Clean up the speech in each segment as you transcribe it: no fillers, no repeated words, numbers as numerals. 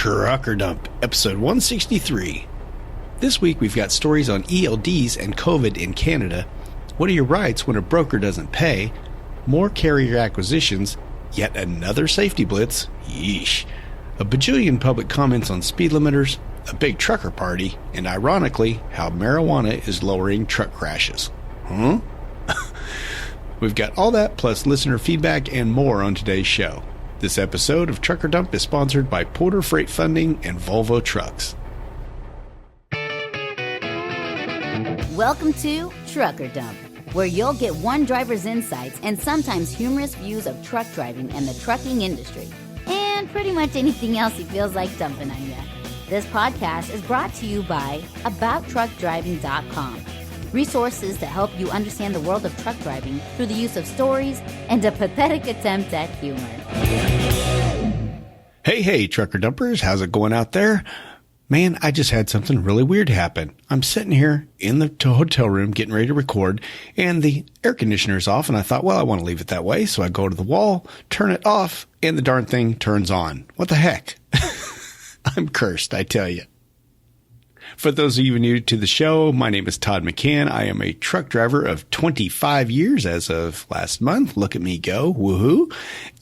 TruckerDump, episode 163. This week we've got stories on ELDs and Covid in Canada. What are your rights when a broker doesn't pay? More carrier acquisitions. Yet another safety blitz. Yeesh. A bajillion public comments on speed limiters. A big trucker party. And ironically, how marijuana is lowering truck crashes. Huh? We've got all that plus listener feedback and more on today's show. This episode of TruckerDump is sponsored by Porter Freight Funding and Volvo Trucks. Welcome to TruckerDump, where you'll get one driver's insights and sometimes humorous views of truck driving and the trucking industry, and pretty much anything else he feels like dumping on you. This podcast is brought to you by AboutTruckDriving.com. Resources to help you understand the world of truck driving through the use of stories and a pathetic attempt at humor. Hey, Trucker Dumpers, how's it going out there? Man, I just had something really weird happen. I'm sitting here in the hotel room getting ready to record, and the air conditioner's off, and I thought, well, I want to leave it that way, so I go to the wall, turn it off, and the darn thing turns on. What the heck? I'm cursed, I tell you. For those of you new to the show, my name is Todd McCann. I am a truck driver of 25 years as of last month. Look at me go. Woohoo.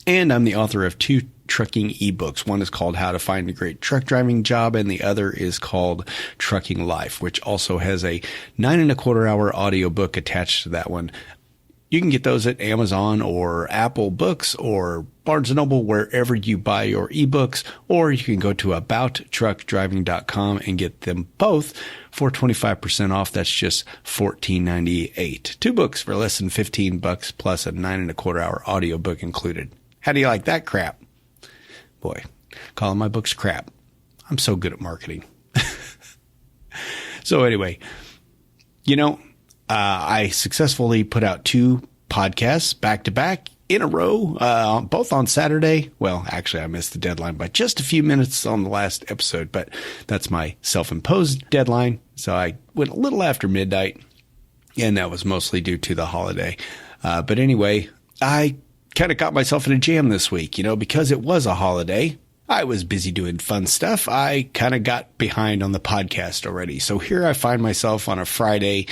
And I'm the author of two trucking ebooks. One is called How to Find a Great Truck Driving Job, and the other is called Trucking Life, which also has a 9.25-hour audiobook attached to that one. You can get those at Amazon or Apple Books or Barnes & Noble, wherever you buy your ebooks, or you can go to abouttruckdriving.com and get them both for 25% off. That's just $14.98. Two books for less than $15 plus a 9.25-hour audiobook included. How do you like that crap? Boy, calling my books crap. I'm so good at marketing. So anyway, I successfully put out two podcasts back to back in a row, both on Saturday. Well, actually, I missed the deadline by just a few minutes on the last episode, but that's my self-imposed deadline. So I went a little after midnight, and that was mostly due to the holiday. But anyway, I kind of got myself in a jam this week, because it was a holiday. I was busy doing fun stuff. I kind of got behind on the podcast already. So here I find myself on a Friday.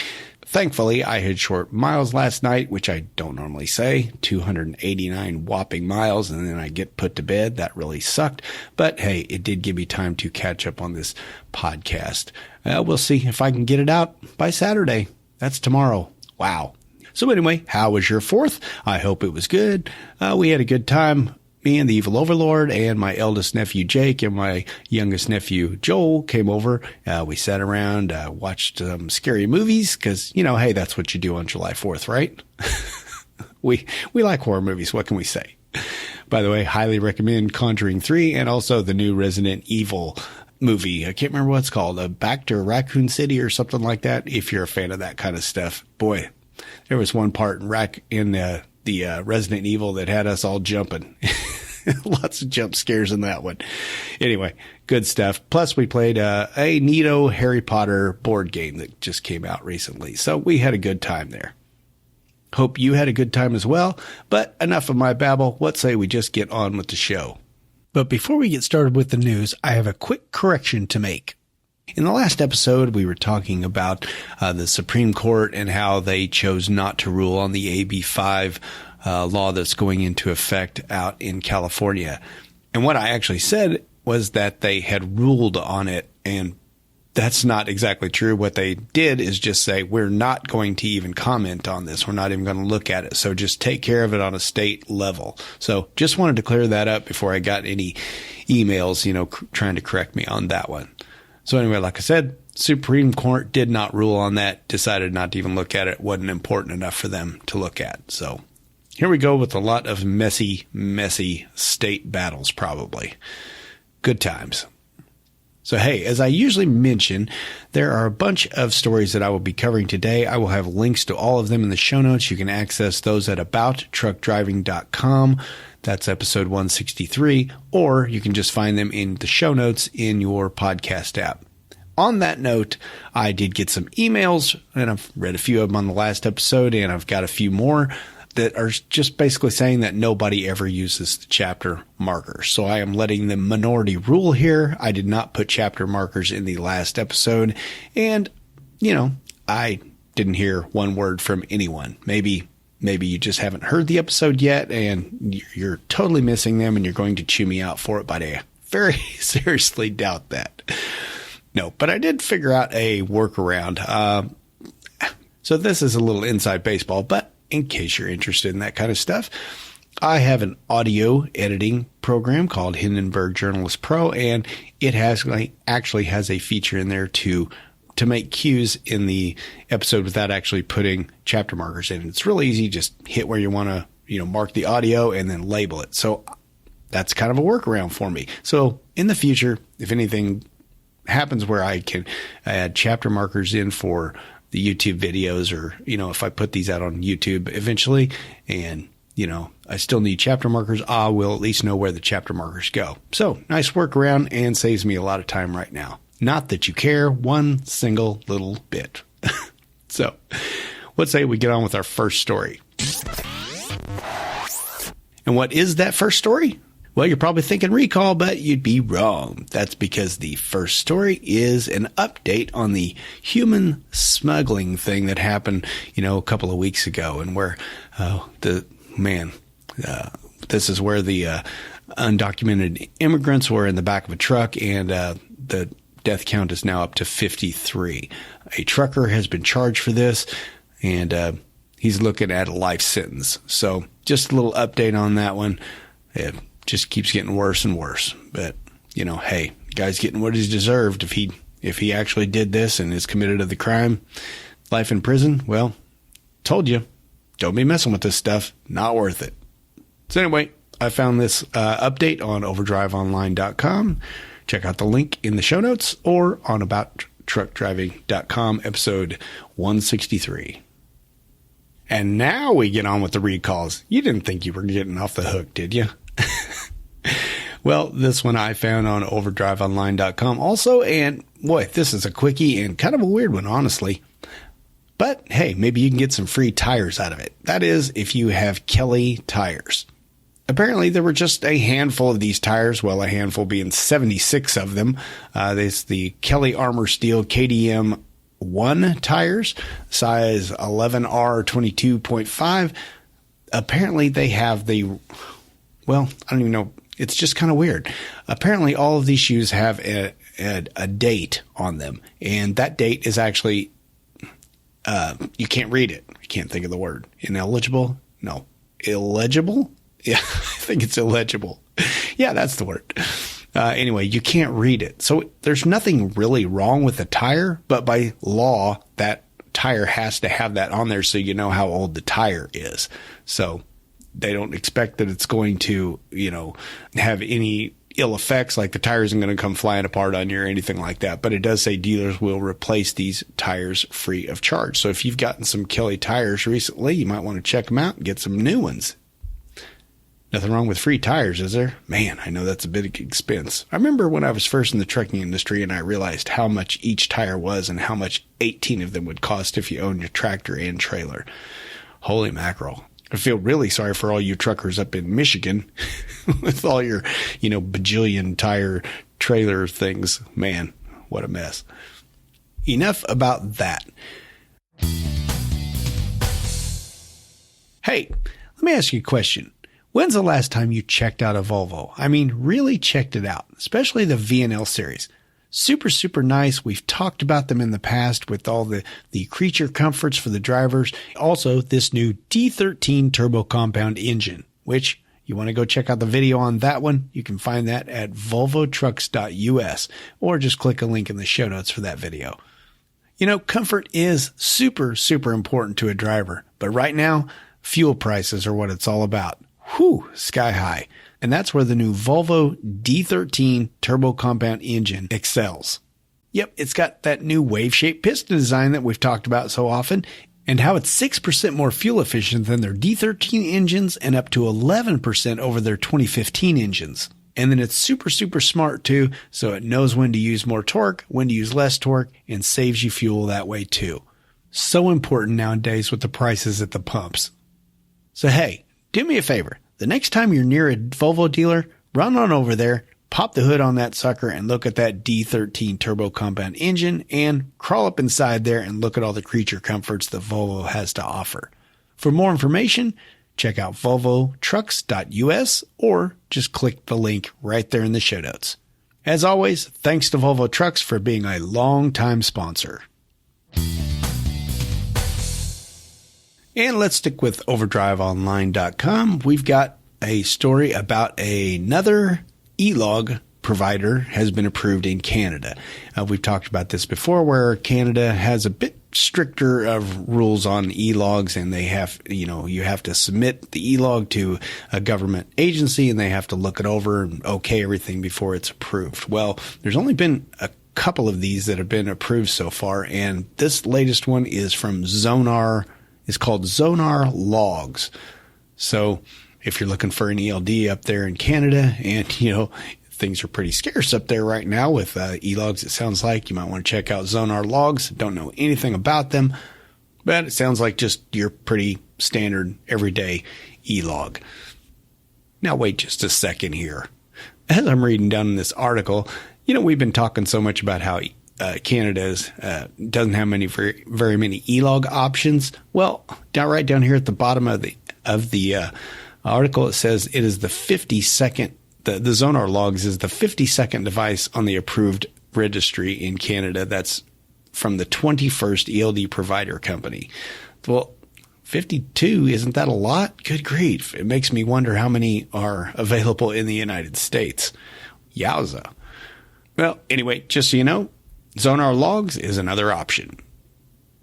Thankfully, I had short miles last night, which I don't normally say, 289 whopping miles, and then I get put to bed. That really sucked. But hey, it did give me time to catch up on this podcast. We'll see if I can get it out by Saturday. That's tomorrow. Wow. So anyway, how was your 4th? I hope it was good. We had a good time. Me and the evil overlord and my eldest nephew Jake and my youngest nephew Joel came over. We sat around, watched some scary movies because, hey, that's what you do on July 4th, right? We like horror movies. What can we say? By the way, highly recommend Conjuring 3 and also the new Resident Evil movie. I can't remember what it's called. Back to Raccoon City or something like that. If you're a fan of that kind of stuff. Boy, there was one part in the Resident Evil that had us all jumping. Lots of jump scares in that one. Anyway, good stuff. Plus, we played a neato Harry Potter board game that just came out recently. So we had a good time there. Hope you had a good time as well. But enough of my babble. Let's say we just get on with the show. But before we get started with the news, I have a quick correction to make. In the last episode, we were talking about the Supreme Court and how they chose not to rule on the AB5 law that's going into effect out in California. And what I actually said was that they had ruled on it, and that's not exactly true. What they did is just say, we're not going to even comment on this. We're not even going to look at it. So just take care of it on a state level. So just wanted to clear that up before I got any emails, trying to correct me on that one. So anyway, like I said, Supreme Court did not rule on that, decided not to even look at it. Wasn't important enough for them to look at. So here we go with a lot of messy state battles, probably. Good times. So, hey, as I usually mention, there are a bunch of stories that I will be covering today. I will have links to all of them in the show notes. You can access those at abouttruckdriving.com. That's episode 163. Or you can just find them in the show notes in your podcast app. On that note, I did get some emails, and I've read a few of them on the last episode, and I've got a few more. that are just basically saying that nobody ever uses the chapter markers. So I am letting the minority rule here. I did not put chapter markers in the last episode. And, I didn't hear one word from anyone. Maybe you just haven't heard the episode yet and you're totally missing them and you're going to chew me out for it, but I very seriously doubt that. No, but I did figure out a workaround. So this is a little inside baseball, but in case you're interested in that kind of stuff, I have an audio editing program called Hindenburg Journalist Pro, and it actually has a feature in there to make cues in the episode without actually putting chapter markers in. It's really easy. Just hit where you want to, mark the audio and then label it. So that's kind of a workaround for me. So in the future, if anything happens where I can add chapter markers in for the YouTube videos, or, if I put these out on YouTube eventually and, I still need chapter markers, I will at least know where the chapter markers go. So nice workaround and saves me a lot of time right now. Not that you care one single little bit. So let's say we get on with our first story. And what is that first story? Well, you're probably thinking recall, but you'd be wrong. That's because the first story is an update on the human smuggling thing that happened, a couple of weeks ago, and where this is where the undocumented immigrants were in the back of a truck, and the death count is now up to 53. A trucker has been charged for this, and he's looking at a life sentence. So just a little update on that one. It just keeps getting worse and worse. But, hey, guy's getting what he's deserved. If he actually did this and is committed to the crime, life in prison, well, told you, don't be messing with this stuff. Not worth it. So anyway, I found this update on overdriveonline.com. Check out the link in the show notes or on abouttruckdriving.com, episode 163. And now we get on with the recalls. You didn't think you were getting off the hook, did you? Well, this one I found on overdriveonline.com also, and boy, this is a quickie and kind of a weird one, honestly. But hey, maybe you can get some free tires out of it. That is, if you have Kelly tires. Apparently, there were just a handful of these tires, well, a handful being 76 of them. There's the Kelly Armor Steel KDM 1 tires, size 11R 22.5. Apparently, they have I don't even know. It's just kind of weird. Apparently, all of these shoes have a date on them, and that date is actually, you can't read it. I can't think of the word. Ineligible? No. Illegible? Yeah, I think it's illegible. Yeah, that's the word. Anyway, you can't read it. So there's nothing really wrong with the tire, but by law, that tire has to have that on there so you know how old the tire is. So they don't expect that it's going to, have any ill effects, like the tire isn't going to come flying apart on you or anything like that. But it does say dealers will replace these tires free of charge. So if you've gotten some Kelly tires recently, you might want to check them out and get some new ones. Nothing wrong with free tires, is there? Man, I know that's a big expense. I remember when I was first in the trucking industry and I realized how much each tire was and how much 18 of them would cost if you owned your tractor and trailer. Holy mackerel. I feel really sorry for all you truckers up in Michigan with all your, bajillion tire trailer things. Man, what a mess. Enough about that. Hey, let me ask you a question. When's the last time you checked out a Volvo? I mean, really checked it out, especially the VNL series. Super, super nice. We've talked about them in the past with all the creature comforts for the drivers. Also, this new D13 turbo compound engine, which you want to go check out the video on that one. You can find that at volvotrucks.us or just click a link in the show notes for that video. Comfort is super, super important to a driver, but right now, fuel prices are what it's all about. Whew, sky high. And that's where the new Volvo D13 turbo compound engine excels. Yep, it's got that new wave-shaped piston design that we've talked about so often, and how it's 6% more fuel efficient than their D13 engines and up to 11% over their 2015 engines. And then it's super, super smart too, so it knows when to use more torque, when to use less torque, and saves you fuel that way too. So important nowadays with the prices at the pumps. So hey, do me a favor. The next time you're near a Volvo dealer, run on over there, pop the hood on that sucker and look at that D13 turbo compound engine and crawl up inside there and look at all the creature comforts that Volvo has to offer. For more information, check out volvotrucks.us or just click the link right there in the show notes. As always, thanks to Volvo Trucks for being a long-time sponsor. And let's stick with overdriveonline.com. We've got a story about another e-log provider has been approved in Canada. We've talked about this before, where Canada has a bit stricter of rules on e-logs, and they have, you have to submit the e-log to a government agency and they have to look it over and okay everything before it's approved. Well, there's only been a couple of these that have been approved so far, and this latest one is from Zonar. It's called Zonar Logs. So if you're looking for an ELD up there in Canada, and things are pretty scarce up there right now with e-logs, it sounds like you might want to check out Zonar Logs. Don't know anything about them, but it sounds like just your pretty standard everyday e-log. Now wait just a second here. As I'm reading down in this article, we've been talking so much about how Canada doesn't have very many e-log options. Well, right down here at the bottom of the article, it says it is the 52nd. The Zonar Logs is the 52nd device on the approved registry in Canada. That's from the 21st ELD provider company. Well, 52, isn't that a lot? Good grief. It makes me wonder how many are available in the United States. Yowza. Well, anyway, just so you know, Zonar Logs is another option.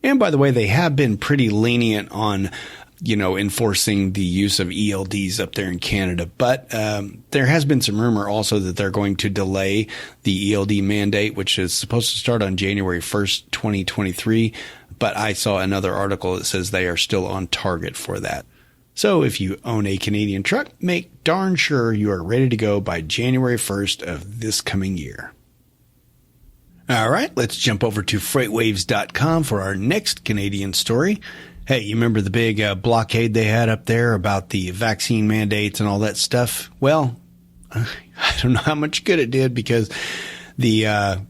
And by the way, they have been pretty lenient on enforcing the use of ELDs up there in Canada. But there has been some rumor also that they're going to delay the ELD mandate, which is supposed to start on January 1st, 2023. But I saw another article that says they are still on target for that. So if you own a Canadian truck, make darn sure you are ready to go by January 1st of this coming year. All right, let's jump over to freightwaves.com for our next Canadian story. Hey, you remember the big blockade they had up there about the vaccine mandates and all that stuff? Well, I don't know how much good it did, because the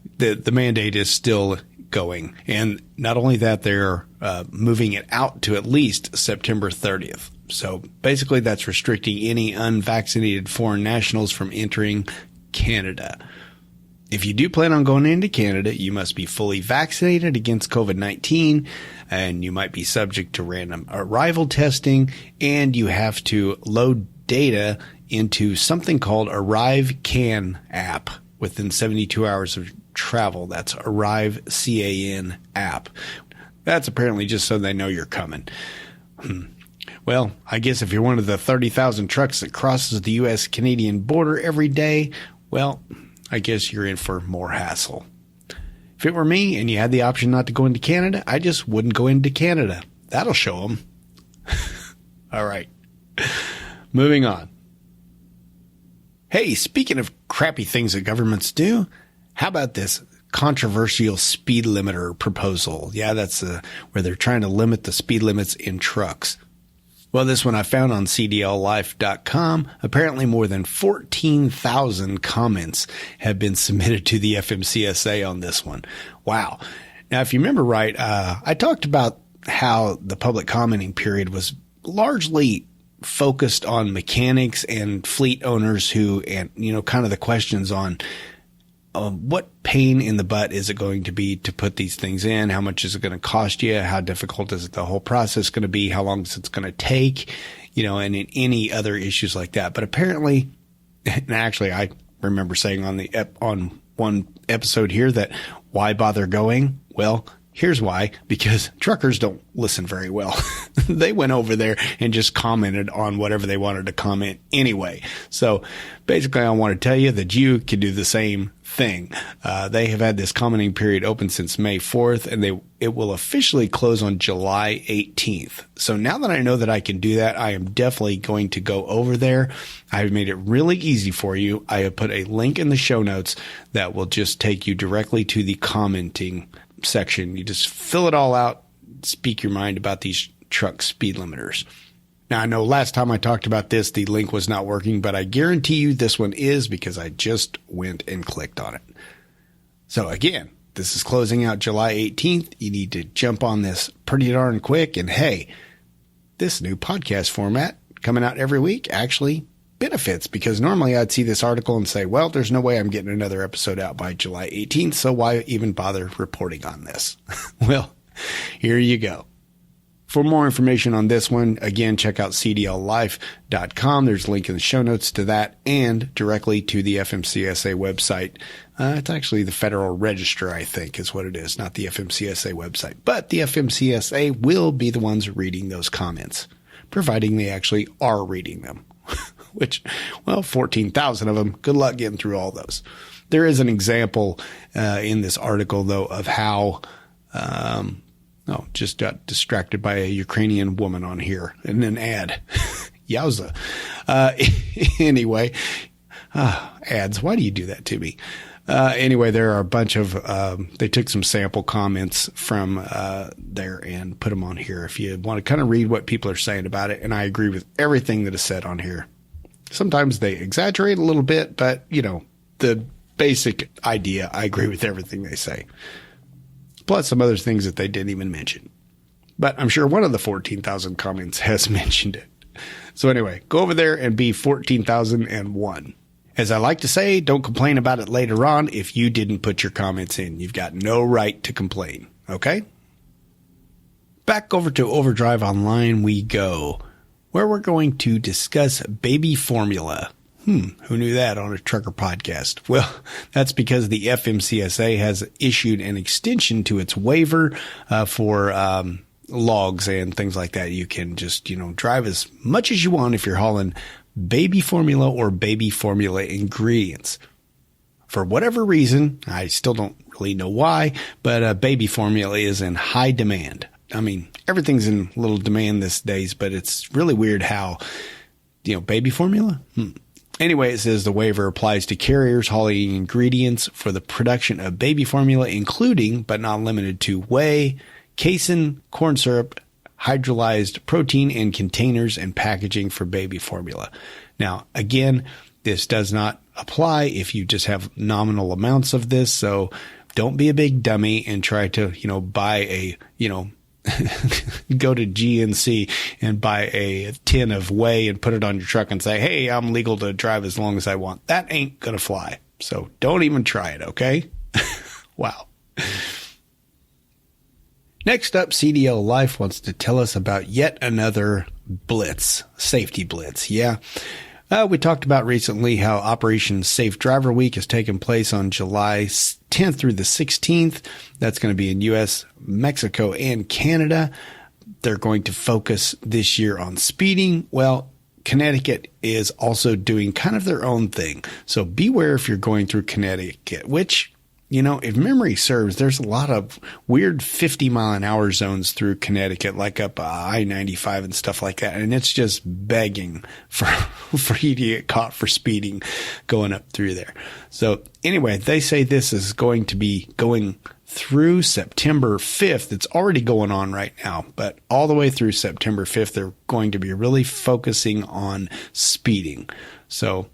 mandate is still going. And not only that, they're moving it out to at least September 30th. So basically that's restricting any unvaccinated foreign nationals from entering Canada. If you do plan on going into Canada, you must be fully vaccinated against COVID-19, and you might be subject to random arrival testing, and you have to load data into something called ArriveCAN app within 72 hours of travel. That's ArriveCAN app. That's apparently just so they know you're coming. Well, I guess if you're one of the 30,000 trucks that crosses the U.S.-Canadian border every day, well, I guess you're in for more hassle. If it were me and you had the option not to go into Canada, I just wouldn't go into Canada. That'll show them. All right. Moving on. Hey, speaking of crappy things that governments do, how about this controversial speed limiter proposal? Yeah, that's where they're trying to limit the speed limits in trucks. Well, this one I found on cdllife.com. Apparently more than 14,000 comments have been submitted to the FMCSA on this one. Wow. Now, if you remember right, I talked about how the public commenting period was largely focused on mechanics and fleet owners kind of the questions on what pain in the butt is it going to be to put these things in? How much is it going to cost you? How difficult is the whole process going to be? How long is it going to take? And in any other issues like that. But apparently, and actually I remember saying on one episode here that why bother going? Well, here's why. Because truckers don't listen very well. They went over there and just commented on whatever they wanted to comment anyway. So basically, I want to tell you that you can do the same thing. They have had this commenting period open since May 4th, and it will officially close on July 18th. So now that I know that I can do that, I am definitely going to go over there. I've made it really easy for you. I have put a link in the show notes that will just take you directly to the commenting section. You just fill it all out, speak your mind about these truck speed limiters. Now, I know last time I talked about this, the link was not working, but I guarantee you this one is because I just went and clicked on it. So again, this is closing out July 18th. You need to jump on this pretty darn quick. And hey, this new podcast format coming out every week actually benefits, because normally I'd see this article and say, well, there's no way I'm getting another episode out by July 18th. So why even bother reporting on this? Well, here you go. For more information on this one, again, check out cdllife.com. There's a link in the show notes to that and directly to the FMCSA website. It's actually the Federal Register, I think, is what it is, not the FMCSA website. But the FMCSA will be the ones reading those comments, providing they actually are reading them, which, well, 14,000 of them. Good luck getting through all those. There is an example in this article, though, of how just got distracted by a Ukrainian woman on here in an ad. Yowza. Anyway, ads. Why do you do that to me? Anyway, there are a bunch of, they took some sample comments from there and put them on here if you want to kind of read what people are saying about it. And I agree with everything that is said on here. Sometimes they exaggerate a little bit, but, you know, the basic idea, I agree with everything they say. Plus some other things that they didn't even mention. But I'm sure one of the 14,000 comments has mentioned it. So anyway, go over there and be 14,001. As I like to say, don't complain about it later on if you didn't put your comments in. You've got no right to complain, okay? Back over to Overdrive Online we go, where we're going to discuss baby formula. Who knew that on a trucker podcast? Well, that's because the FMCSA has issued an extension to its waiver for logs and things like that. You can just, drive as much as you want if you're hauling baby formula or baby formula ingredients. For whatever reason, I still don't really know why, but baby formula is in high demand. I mean, everything's in little demand these days, but it's really weird how, baby formula? Anyway, it says the waiver applies to carriers hauling ingredients for the production of baby formula, including, but not limited to, whey, casein, corn syrup, hydrolyzed protein, and containers and packaging for baby formula. Now, again, this does not apply if you just have nominal amounts of this. So don't be a big dummy and try to, buy a, go to GNC and buy a tin of whey and put it on your truck and say, hey, I'm legal to drive as long as I want. That ain't going to fly. So don't even try it, okay? Wow. Next up, CDL Life wants to tell us about yet another blitz, safety blitz. Yeah. We talked about recently how Operation Safe Driver Week has taken place on July 10th through the 16th. That's going to be in U.S., Mexico, and Canada. They're going to focus this year on speeding. Well, Connecticut is also doing kind of their own thing. So beware if you're going through Connecticut, which, if memory serves, there's a lot of weird 50-mile-an-hour zones through Connecticut, like up I-95 and stuff like that. And it's just begging for you to get caught for speeding going up through there. So anyway, they say this is going to be going through September 5th. It's already going on right now, but all the way through September 5th, they're going to be really focusing on speeding. So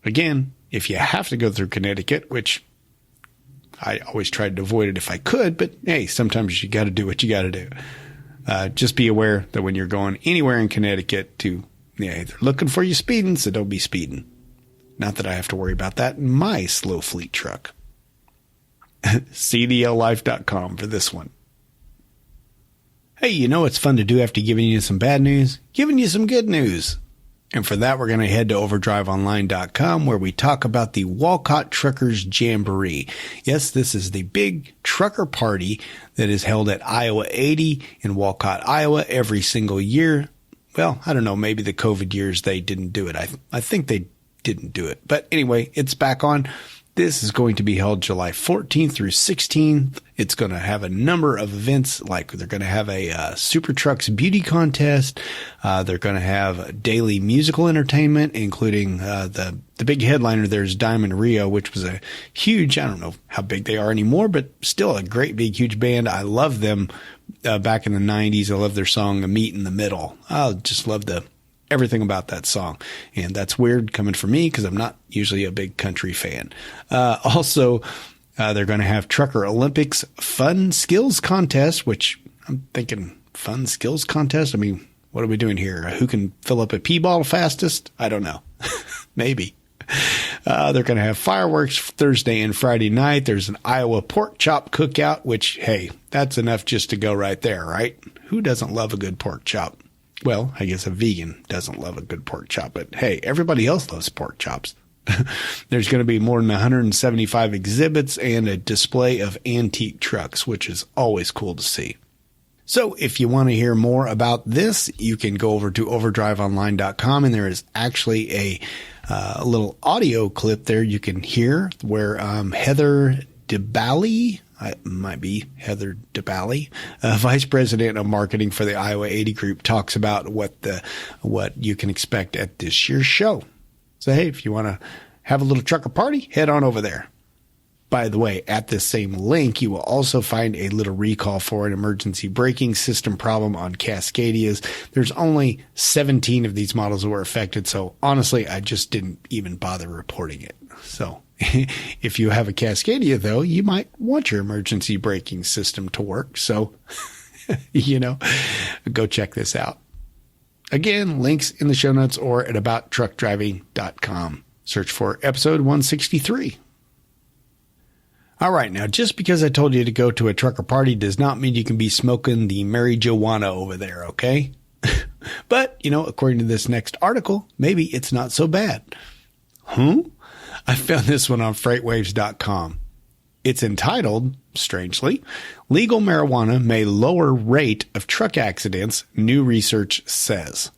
again, if you have to go through Connecticut, which I always tried to avoid it if I could, but hey, sometimes you got to do what you got to do. Just be aware that when you're going anywhere in Connecticut they're looking for you speeding, so don't be speeding. Not that I have to worry about that in my slow fleet truck. CDLlife.com for this one. Hey, it's fun to do after giving you some bad news? Giving you some good news. And for that, we're going to head to overdriveonline.com, where we talk about the Walcott Truckers Jamboree. Yes, this is the big trucker party that is held at Iowa 80 in Walcott, Iowa every single year. Well, I don't know, maybe the COVID years they didn't do it. I think they didn't do it. But anyway, it's back on. This is going to be held July 14th through 16th. It's going to have a number of events, like they're going to have a Super Trucks beauty contest. They're going to have daily musical entertainment, including the big headliner. There's Diamond Rio, which was a huge, I don't know how big they are anymore, but still a great big huge band. I love them back in the 90s. I love their song "Meet in the Middle." I just love the everything about that song. And that's weird coming from me because I'm not usually a big country fan. Also, they're going to have Trucker Olympics Fun Skills Contest, which I'm thinking fun skills contest. I mean, what are we doing here? Who can fill up a pee bottle fastest? I don't know. Maybe. They're going to have fireworks Thursday and Friday night. There's an Iowa pork chop cookout, which, hey, that's enough just to go right there, right? Who doesn't love a good pork chop? Well, I guess a vegan doesn't love a good pork chop, but hey, everybody else loves pork chops. There's going to be more than 175 exhibits and a display of antique trucks, which is always cool to see. So if you want to hear more about this, you can go over to overdriveonline.com, and there is actually a little audio clip there you can hear where Heather DeBally, might be Heather DeBally, Vice President of Marketing for the Iowa 80 Group, talks about what you can expect at this year's show. So, hey, if you want to have a little trucker party, head on over there. By the way, at this same link, you will also find a little recall for an emergency braking system problem on Cascadias. There's only 17 of these models that were affected, so honestly, I just didn't even bother reporting it. So if you have a Cascadia, though, you might want your emergency braking system to work. So, go check this out. Again, links in the show notes or at abouttruckdriving.com. Search for episode 163. All right, now just because I told you to go to a trucker party does not mean you can be smoking the Mary Joanna over there, okay? But, according to this next article, maybe it's not so bad. I found this one on freightwaves.com. It's entitled, strangely, Legal Marijuana May Lower Rate of Truck Accidents, New Research Says.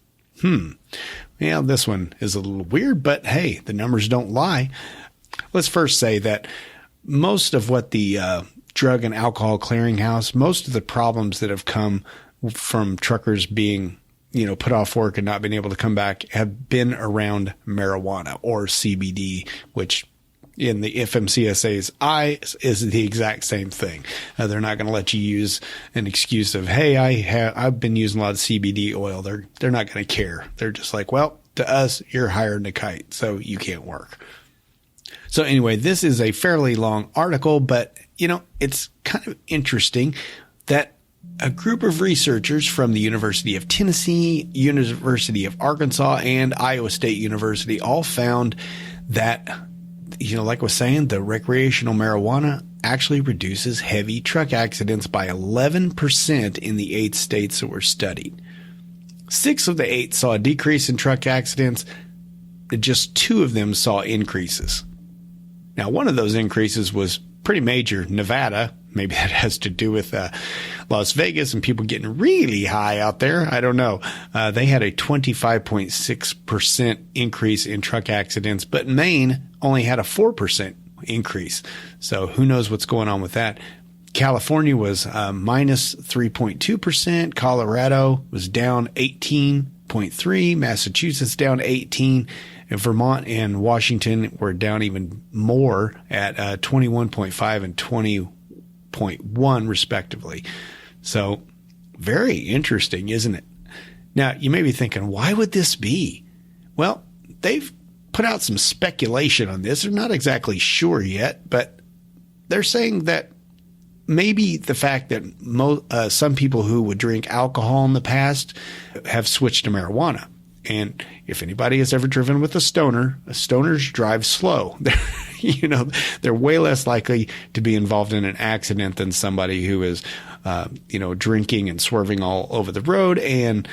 Well, this one is a little weird, but hey, the numbers don't lie. Let's first say that most of what the Drug and Alcohol Clearinghouse, most of the problems that have come from truckers being, put off work and not being able to come back have been around marijuana or CBD, which in the FMCSA's eyes is the exact same thing. They're not going to let you use an excuse of, hey, I've been using a lot of CBD oil. They're not going to care. They're just like, well, to us, you're higher than a kite, so you can't work. So anyway, this is a fairly long article, but, it's kind of interesting that a group of researchers from the University of Tennessee, University of Arkansas, and Iowa State University all found that, like I was saying, the recreational marijuana actually reduces heavy truck accidents by 11% in the 8 states that were studied. 6 of the 8 saw a decrease in truck accidents. Just 2 of them saw increases. Now, one of those increases was pretty major, Nevada. Maybe that has to do with Las Vegas and people getting really high out there. I don't know. They had a 25.6% increase in truck accidents, but Maine only had a 4% increase. So who knows what's going on with that. California was minus 3.2%. Colorado was down 18.3%. Massachusetts down 18%. And Vermont and Washington were down even more at 21.5 and 20.1 respectively. So very interesting, isn't it? Now, you may be thinking, why would this be? Well, they've put out some speculation on this. They're not exactly sure yet, but they're saying that maybe the fact that some people who would drink alcohol in the past have switched to marijuana. And if anybody has ever driven with a stoner, stoners drive slow. They're way less likely to be involved in an accident than somebody who is, drinking and swerving all over the road and,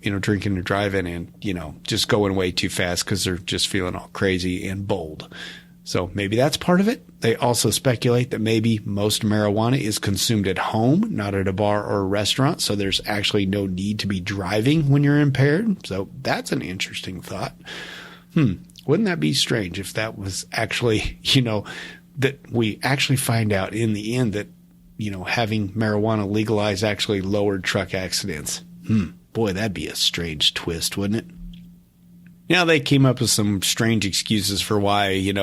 drinking and driving and, just going way too fast because they're just feeling all crazy and bold. So maybe that's part of it. They also speculate that maybe most marijuana is consumed at home, not at a bar or a restaurant. So there's actually no need to be driving when you're impaired. So that's an interesting thought. Wouldn't that be strange if that was actually, that we actually find out in the end that, having marijuana legalized actually lowered truck accidents? Boy, that'd be a strange twist, wouldn't it? Now, they came up with some strange excuses for why,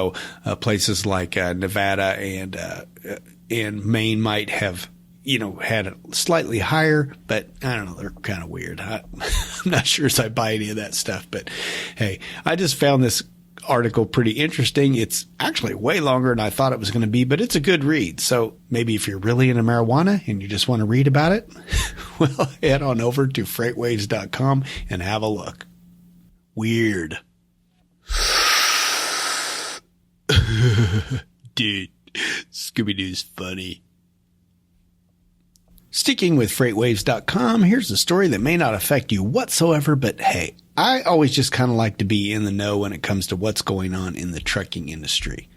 places like Nevada and Maine might have, had a slightly higher, but I don't know, they're kind of weird. I'm not sure if I buy any of that stuff, but hey, I just found this article pretty interesting. It's actually way longer than I thought it was going to be, but it's a good read. So maybe if you're really into marijuana and you just want to read about it, well, head on over to freightwaves.com and have a look. Weird. Dude, Scooby-Doo's funny. Sticking with freightwaves.com, here's a story that may not affect you whatsoever, but hey, I always just kind of like to be in the know when it comes to what's going on in the trucking industry.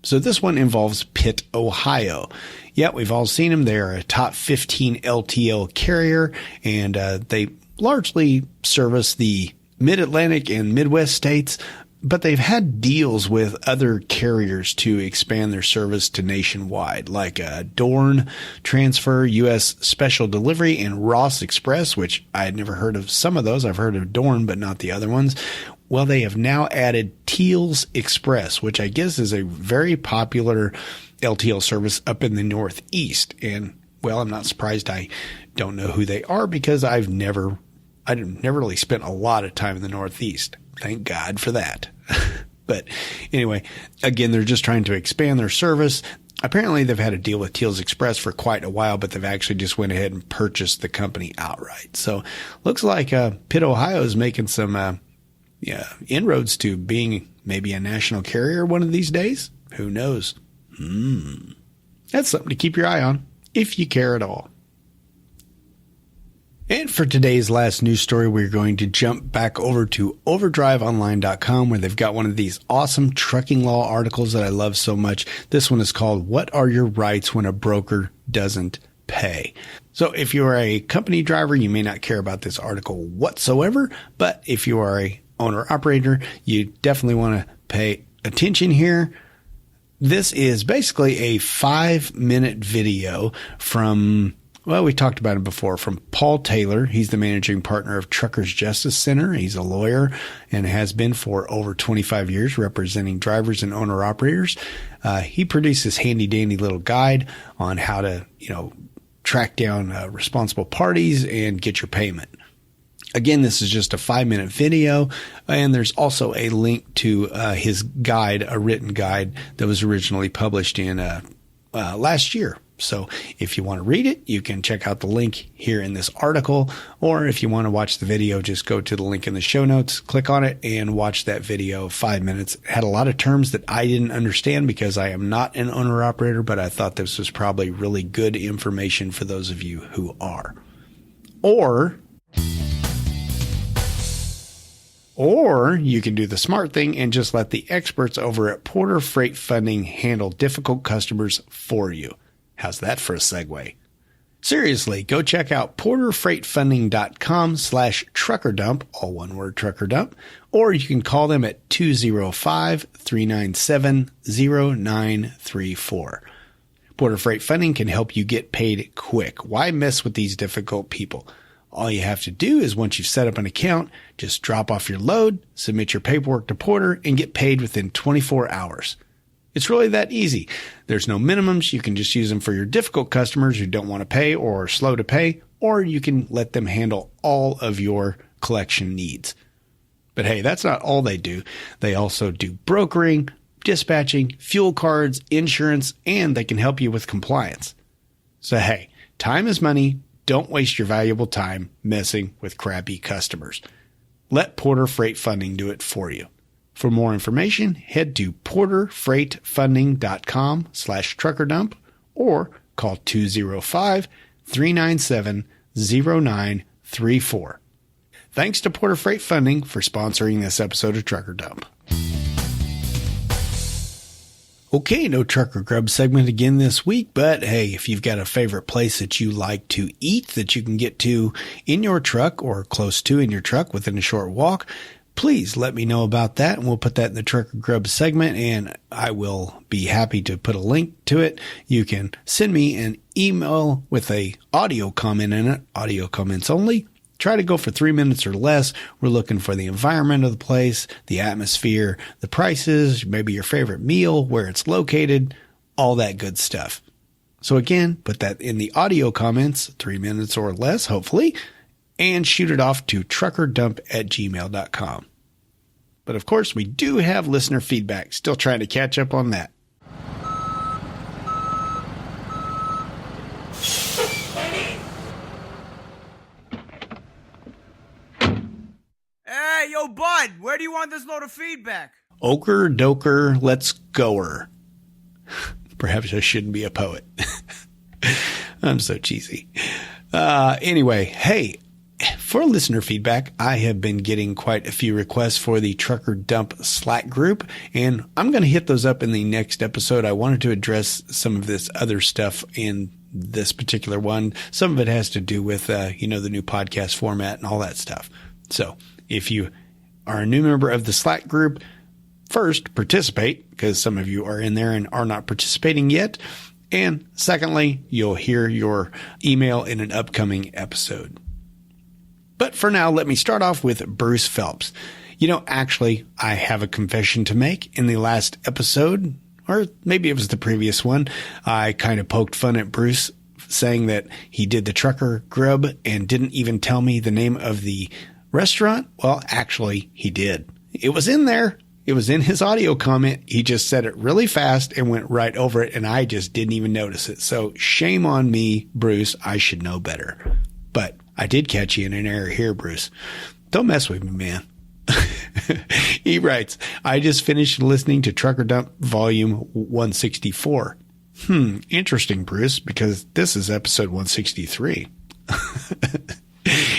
So this one involves Pitt, Ohio. Yeah, we've all seen them. They're a top 15 LTL carrier, and they largely service the Mid-Atlantic and Midwest states, but they've had deals with other carriers to expand their service to nationwide, like Dorn Transfer, U.S. Special Delivery, and Ross Express, which I had never heard of some of those. I've heard of Dorn, but not the other ones. Well, they have now added Teals Express, which I guess is a very popular LTL service up in the Northeast. And, well, I'm not surprised I don't know who they are because I've never really spent a lot of time in the Northeast. Thank God for that. But anyway, again, they're just trying to expand their service. Apparently, they've had a deal with Teals Express for quite a while, but they've actually just went ahead and purchased the company outright. So looks like Pitt, Ohio is making some inroads to being maybe a national carrier one of these days. Who knows? That's something to keep your eye on if you care at all. And for today's last news story, we're going to jump back over to overdriveonline.com, where they've got one of these awesome trucking law articles that I love so much. This one is called "What Are Your Rights When a Broker Doesn't Pay?" So if you're a company driver, you may not care about this article whatsoever, but if you are a owner-operator, you definitely want to pay attention here. This is basically a 5-minute video from... Well, we talked about it before, from Paul Taylor. He's the managing partner of Truckers Justice Center. He's a lawyer and has been for over 25 years representing drivers and owner-operators. He produced this handy-dandy little guide on how to, track down responsible parties and get your payment. Again, this is just a 5-minute video, and there's also a link to his guide, a written guide that was originally published in last year. So if you want to read it, you can check out the link here in this article, or if you want to watch the video, just go to the link in the show notes, click on it, and watch that video. 5 minutes. It had a lot of terms that I didn't understand because I am not an owner-operator, but I thought this was probably really good information for those of you who are. Or you can do the smart thing and just let the experts over at Porter Freight Funding handle difficult customers for you. How's that for a segue? Seriously, go check out porterfreightfunding.com/truckerdump, all one word, truckerdump, or you can call them at 205-397-0934. Porter Freight Funding can help you get paid quick. Why mess with these difficult people? All you have to do is, once you've set up an account, just drop off your load, submit your paperwork to Porter, and get paid within 24 hours. It's really that easy. There's no minimums. You can just use them for your difficult customers who don't want to pay or are slow to pay, or you can let them handle all of your collection needs. But hey, that's not all they do. They also do brokering, dispatching, fuel cards, insurance, and they can help you with compliance. So hey, time is money. Don't waste your valuable time messing with crappy customers. Let Porter Freight Funding do it for you. For more information, head to porterfreightfunding.com/truckerdump or call 205-397-0934. Thanks to Porter Freight Funding for sponsoring this episode of Trucker Dump. Okay, no Trucker Grub segment again this week, but hey, if you've got a favorite place that you like to eat that you can get to in your truck or close to in your truck within a short walk, please let me know about that, and we'll put that in the Trucker Grub segment, and I will be happy to put a link to it. You can send me an email with a audio comment in it, audio comments only. Try to go for 3 minutes or less. We're looking for the environment of the place, the atmosphere, the prices, maybe your favorite meal, where it's located, all that good stuff. So again, put that in the audio comments, 3 minutes or less, hopefully, and shoot it off to truckerdump@gmail.com. But of course, we do have listener feedback. Still trying to catch up on that. Hey, yo, bud, where do you want this load of feedback? Oker doker, let's goer. Perhaps I shouldn't be a poet. I'm so cheesy. Anyway, hey, for listener feedback, I have been getting quite a few requests for the Trucker Dump Slack group, and I'm going to hit those up in the next episode. I wanted to address some of this other stuff in this particular one. Some of it has to do with, the new podcast format and all that stuff. So if you are a new member of the Slack group, first, participate, because some of you are in there and are not participating yet. And secondly, you'll hear your email in an upcoming episode. But for now, let me start off with Bruce Phelps. Actually, I have a confession to make. In the last episode, or maybe it was the previous one, I kind of poked fun at Bruce, saying that he did the trucker Grub and didn't even tell me the name of the restaurant. Well, actually, he did. It was in there. It was in his audio comment. He just said it really fast and went right over it, and I just didn't even notice it. So shame on me, Bruce. I should know better. But I did catch you in an error here, Bruce. Don't mess with me, man. He writes, I just finished listening to Trucker Dump Volume 164. Interesting, Bruce, because this is episode 163.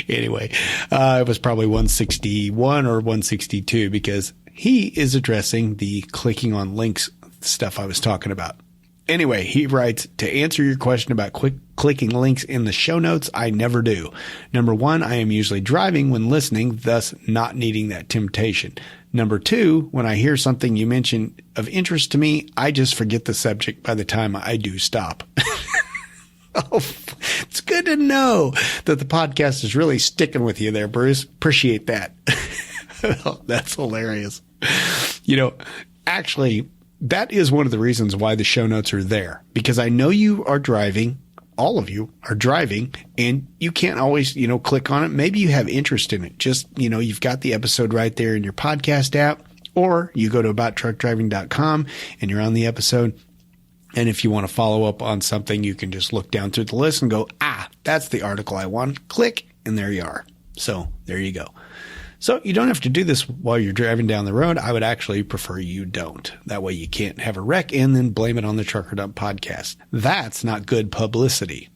Anyway, it was probably 161 or 162 because he is addressing the clicking on links stuff I was talking about. Anyway, he writes, to answer your question about clicking links in the show notes, I never do. Number one, I am usually driving when listening, thus not needing that temptation. Number two, when I hear something you mention of interest to me, I just forget the subject by the time I do stop. Oh, it's good to know that the podcast is really sticking with you there, Bruce. Appreciate that. Oh, that's hilarious. Actually, that is one of the reasons why the show notes are there, because I know you are driving. All of you are driving, and you can't always, click on it. Maybe you have interest in it. Just, you've got the episode right there in your podcast app, or you go to abouttruckdriving.com and you're on the episode. And if you want to follow up on something, you can just look down through the list and go, that's the article I want. Click, and there you are. So there you go. So you don't have to do this while you're driving down the road. I would actually prefer you don't. That way you can't have a wreck and then blame it on the Trucker Dump podcast. That's not good publicity.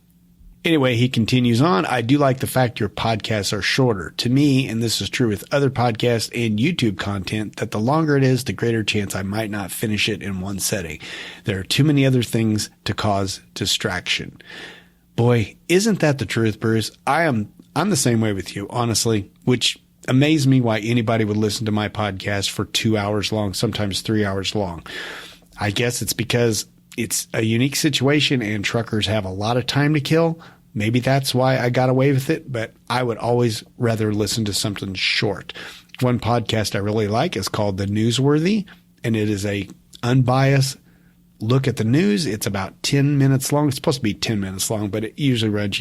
Anyway, he continues on. I do like the fact your podcasts are shorter. To me, and this is true with other podcasts and YouTube content, that the longer it is, the greater chance I might not finish it in one setting. There are too many other things to cause distraction. Boy, isn't that the truth, Bruce? I'm the same way with you, honestly, which amazed me why anybody would listen to my podcast for 2 hours long, sometimes 3 hours long. I guess it's because it's a unique situation and truckers have a lot of time to kill. Maybe that's why I got away with it, but I would always rather listen to something short. One podcast I really like is called The Newsworthy, and it is a unbiased look at the news. It's about 10 minutes long. It's supposed to be 10 minutes long, but it usually runs,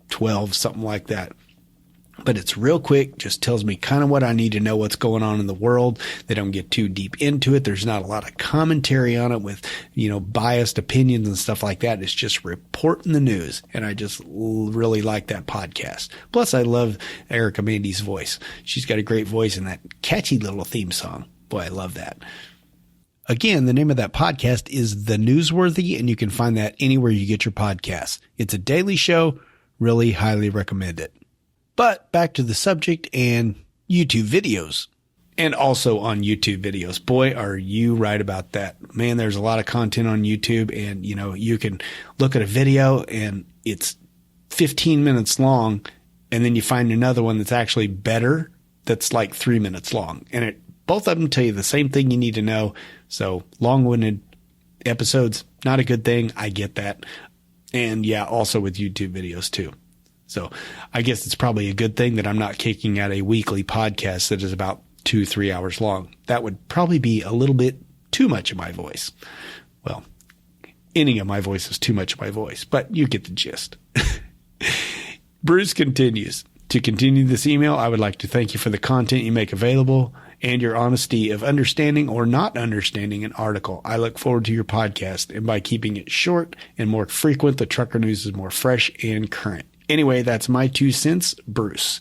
12, something like that. But it's real quick, just tells me kind of what I need to know, what's going on in the world. They don't get too deep into it. There's not a lot of commentary on it with, biased opinions and stuff like that. It's just reporting the news. And I just really like that podcast. Plus, I love Erica Mandy's voice. She's got a great voice in that catchy little theme song. Boy, I love that. Again, the name of that podcast is The Newsworthy, and you can find that anywhere you get your podcasts. It's a daily show. Really highly recommend it. But back to the subject and YouTube videos, and also on YouTube videos. Boy, are you right about that. Man, there's a lot of content on YouTube, and, you can look at a video and it's 15 minutes long, and then you find another one that's actually better that's like 3 minutes long. And both of them tell you the same thing you need to know. So long-winded episodes, not a good thing. I get that. And yeah, also with YouTube videos too. So I guess it's probably a good thing that I'm not kicking out a weekly podcast that is about 2-3 hours long. That would probably be a little bit too much of my voice. Well, Any of my voice is too much of my voice, but you get the gist. Bruce continues. To continue this email, I would like to thank you for the content you make available and your honesty of understanding or not understanding an article. I look forward to your podcast, and by keeping it short and more frequent, the trucker news is more fresh and current. Anyway, that's my 2 cents, Bruce.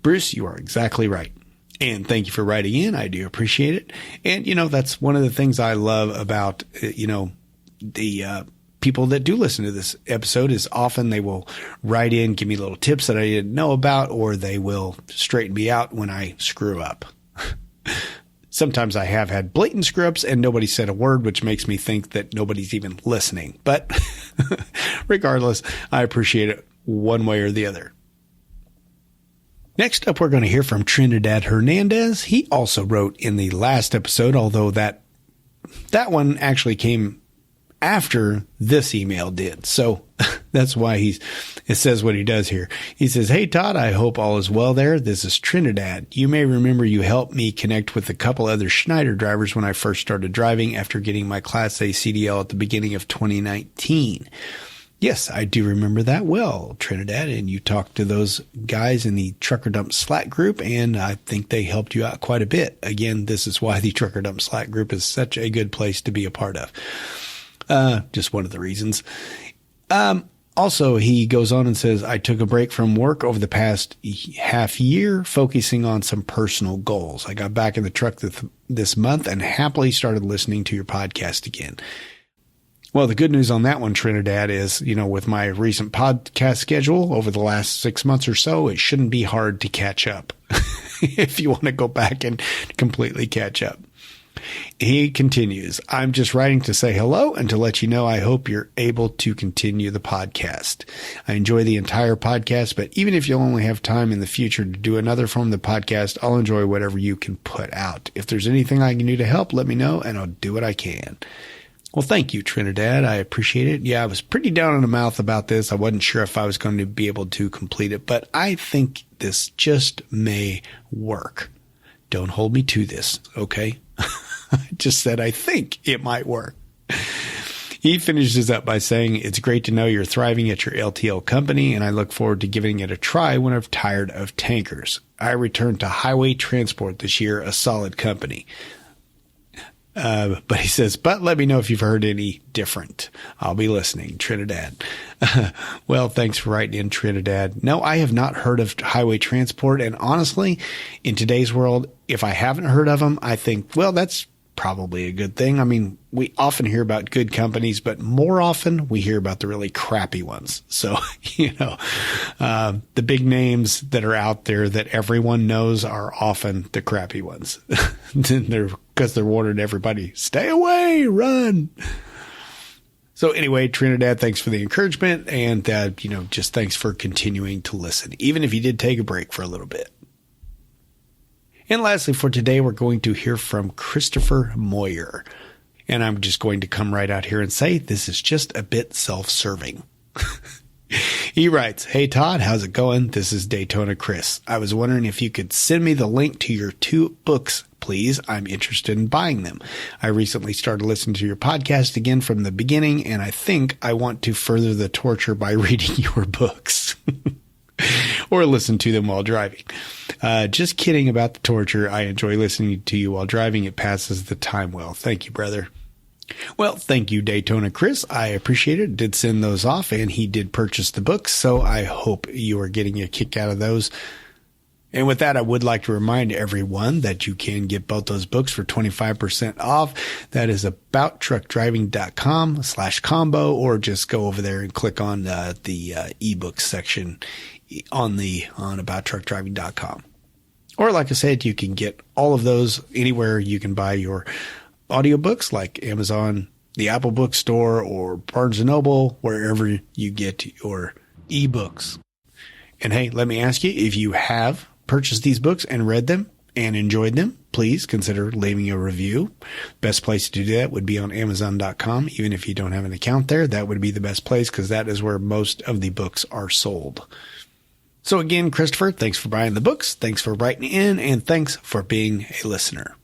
Bruce, you are exactly right. And thank you for writing in. I do appreciate it. And, that's one of the things I love about, the people that do listen to this episode is often they will write in, give me little tips that I didn't know about, or they will straighten me out when I screw up. Sometimes I have had blatant screw ups and nobody said a word, which makes me think that nobody's even listening. But regardless, I appreciate it one way or the other. Next up, we're going to hear from Trinidad Hernandez. He also wrote in the last episode, although that one actually came after this email did. So that's why it says what he does here. He says, "Hey Todd, I hope all is well there. This is Trinidad. You may remember you helped me connect with a couple other Schneider drivers when I first started driving after getting my Class A CDL at the beginning of 2019. Yes, I do remember that well, Trinidad, and you talked to those guys in the TruckerDump Slack group, and I think they helped you out quite a bit. Again, this is why the TruckerDump Slack group is such a good place to be a part of. Just one of the reasons. Also, he goes on and says, I took a break from work over the past half year, focusing on some personal goals. I got back in the truck this month and happily started listening to your podcast again. Well, the good news on that one, Trinidad, is, with my recent podcast schedule over the last 6 months or so, it shouldn't be hard to catch up if you want to go back and completely catch up. He continues, I'm just writing to say hello and to let you know I hope you're able to continue the podcast. I enjoy the entire podcast, but even if you'll only have time in the future to do another form of the podcast, I'll enjoy whatever you can put out. If there's anything I can do to help, let me know and I'll do what I can. Well, thank you, Trinidad. I appreciate it. Yeah, I was pretty down in the mouth about this. I wasn't sure if I was going to be able to complete it, but I think this just may work. Don't hold me to this, okay? I just said I think it might work. He finishes up by saying, it's great to know you're thriving at your LTL company, and I look forward to giving it a try when I'm tired of tankers. I returned to highway transport this year, a solid company. But he says, but let me know if you've heard any different. I'll be listening, Trinidad. Well, thanks for writing in, Trinidad. No, I have not heard of highway transport. And honestly, in today's world, if I haven't heard of them, I think, well, that's probably a good thing. I mean, we often hear about good companies, but more often we hear about the really crappy ones. So, the big names that are out there that everyone knows are often the crappy ones. Because they're warning everybody, stay away, run. So anyway, Trinidad, thanks for the encouragement. And, just thanks for continuing to listen, even if you did take a break for a little bit. And lastly, for today, we're going to hear from Christopher Moyer. And I'm just going to come right out here and say this is just a bit self-serving. He writes, hey, Todd, how's it going? This is Daytona Chris. I was wondering if you could send me the link to your 2 books, please. I'm interested in buying them. I recently started listening to your podcast again from the beginning, and I think I want to further the torture by reading your books. Or listen to them while driving. Just kidding about the torture. I enjoy listening to you while driving. It passes the time well. Thank you, brother. Well, thank you, Daytona Chris. I appreciate it. Did send those off, and he did purchase the books, so I hope you are getting a kick out of those. And with that, I would like to remind everyone that you can get both those books for 25% off. That is abouttruckdriving.com/combo, or just go over there and click on the ebooks section on abouttruckdriving.com. Or like I said, you can get all of those anywhere you can buy your audiobooks, like Amazon, the Apple Bookstore, or Barnes & Noble, wherever you get your ebooks. And hey, let me ask you, if you have purchased these books and read them and enjoyed them, please consider leaving a review. Best place to do that would be on Amazon.com. Even if you don't have an account there, that would be the best place because that is where most of the books are sold. So again, Christopher, thanks for buying the books. Thanks for writing in, and thanks for being a listener.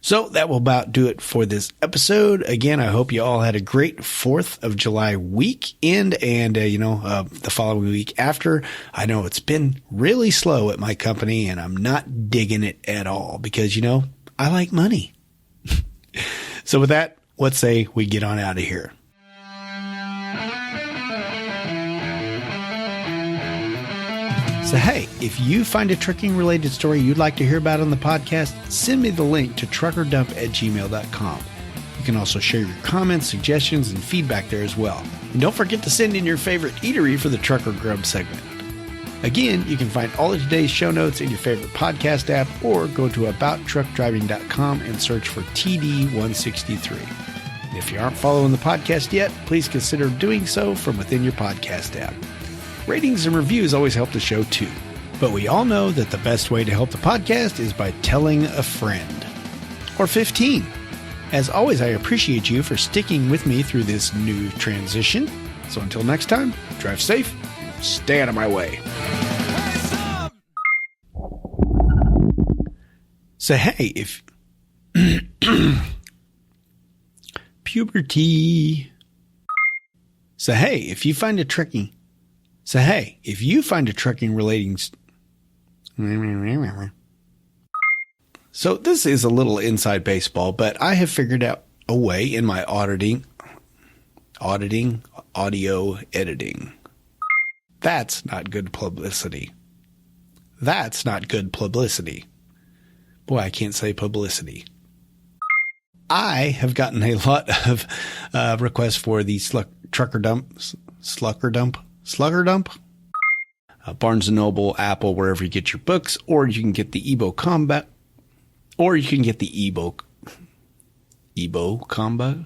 So that will about do it for this episode. Again, I hope you all had a great 4th of July weekend and, the following week after. I know it's been really slow at my company and I'm not digging it at all because, I like money. So with that, let's say we get on out of here. So, hey, if you find a trucking-related story you'd like to hear about on the podcast, send me the link to TruckerDump@gmail.com. You can also share your comments, suggestions, and feedback there as well. And don't forget to send in your favorite eatery for the Trucker Grub segment. Again, you can find all of today's show notes in your favorite podcast app or go to abouttruckdriving.com and search for TD163. And if you aren't following the podcast yet, please consider doing so from within your podcast app. Ratings and reviews always help the show too. But we all know that the best way to help the podcast is by telling a friend. Or 15. As always, I appreciate you for sticking with me through this new transition. So until next time, drive safe, stay out of my way. So hey, if... Puberty. So hey, if you find a trucking relating... So this is a little inside baseball, but I have figured out a way in my audio editing. That's not good publicity. That's not good publicity. Boy, I can't say publicity. I have gotten a lot of requests for the TruckerDump. Barnes & Noble, Apple, wherever you get your books, or you can get the Ebo Combo, or you can get the Ebo Combo.